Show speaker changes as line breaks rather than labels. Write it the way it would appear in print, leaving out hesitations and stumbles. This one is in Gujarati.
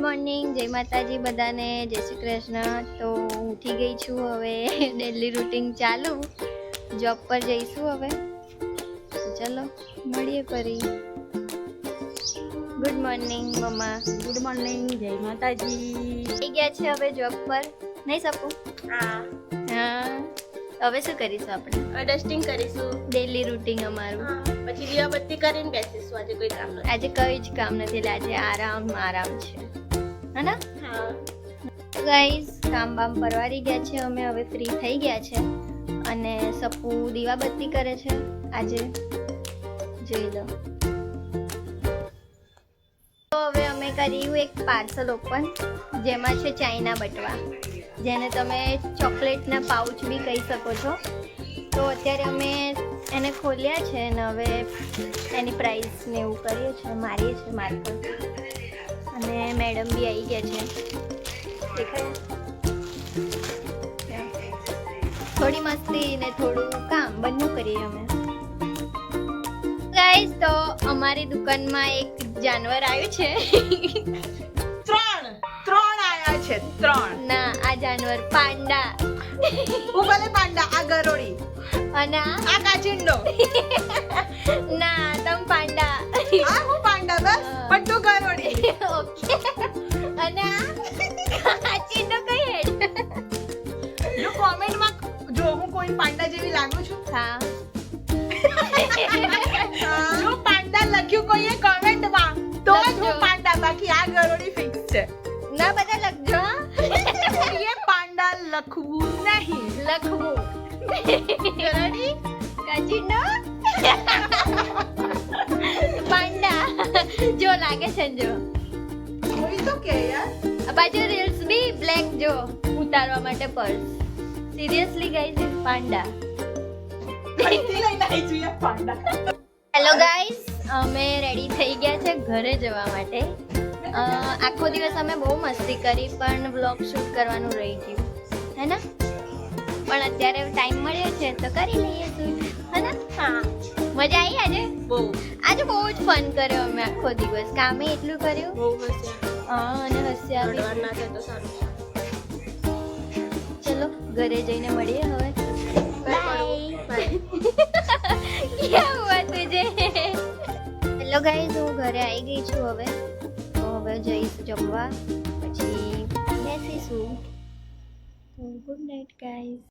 મોર્નિંગ, જય માતાજી બધાને, જય શ્રી કૃષ્ણ. તો ઉઠી ગઈ છું, હવે ડેલી રૂટીન ચાલુ. જોબ પર જઈશું હવે. ચલો મળીએ ફરી. ગુડ મોર્નિંગ મમ્મા.
ગુડ મોર્નિંગ, જય માતાજી.
થઈ ગયા છે હવે જોબ પર, નહીં સપુ?
હા,
હવે શું કરીશું આપણે?
ડસ્ટિંગ કરીશું.
ડેલી રૂટીન અમારું.
પછી દીવાબત્તી કરીને બેસીશું. આજે કોઈ કામ નથી.
આજે કઈ જ કામ નથી, એટલે આજે આરામ છે, હે?
હા.
ગાઈઝ, કામ બામ પરવારી ગયા છે, અમે હવે ફ્રી થઈ ગયા છે. અને સપુ દીવાબત્તી કરે છે આજે, જોઈ લો. તો હવે અમે કર્યું એક પાર્સલ ઓપન, જેમાં છે ચાઇના બટવા, જેને તમે ચોકલેટના પાઉચ બી કહી શકો છો. તો અત્યારે અમે એને ખોલ્યા છે અને હવે એની પ્રાઇસ ને એવું કરીએ છીએ, મારીએ છીએ માર્કર. અને મેડમ બી આવી ગયા છે, દેખાય? થોડી મસ્તી ને થોડું કામ બંને કરીએ અમે. ગાઈસ, તો અમારી દુકાનમાં એક જાનવર આવ્યું છે.
ત્રણ આયા છે.
ના, આ જાનવર પાંડા.
ઉગલે પાંડા, આ ગરોળી
અને
આ કાચિંડો.
ના, તમ પાંડા.
આ હું પાંડા બસ, પણ તું ગરોળી.
ઓકે. અને આ કાચિંડો કઈ હેડ?
જો કોમેન્ટમાં જો હું કોઈ પાંડા જેવી લાગુ છું.
હા.
જો પાંડા લખ્યું કોઈએ કોમેન્ટમાં તો જ હું પાંડા, બાકી આ ગરોળી ફિક્સ છે.
ના, બધા લખજો.
એ પાંડા લખવું નહીં.
લખવું.
ગરોળી
કાચિંડો. પાંડા. જો લાગે છે ને, જો
કોઈ તો કે યાર.
આ બાજુ રીલ્સ બી બ્લેક, જો ઉતારવા માટે purse. Seriously guys, is Panda.
અહીંથી લઈને આવી છું યાર પાંડા.
હેલો ગાઈઝ, અમે રેડી થઈ ગયા છે ઘરે જવા માટે. આખો દિવસ અમે બહુ મસ્તી કરી, પણ વ્લોગ શૂટ કરવાનું રહી ગયું, હે ને? પણ અત્યારે ટાઈમ મળ્યો છે તો કરી લઈએ શૂટ, હે ને?
હા,
મજા આવી આજે?
બહુ
બહુ જ ફન કર્યો અમે આખો દિવસ. કામે એટલું કર્યું.
બહુ હસ્યા.
અને હસ્યા બી.
રડવા ના થાય તો સારું.
ચલો ઘરે જઈને મળીએ હવે.
બાય.
ક્યાં હુઆ તુજે? હેલો ગાઈઝ, હું ઘરે આવી ગઈ છું હવે. તો હવે જઈશ જમવા, પછી બેસીશું. Good night guys.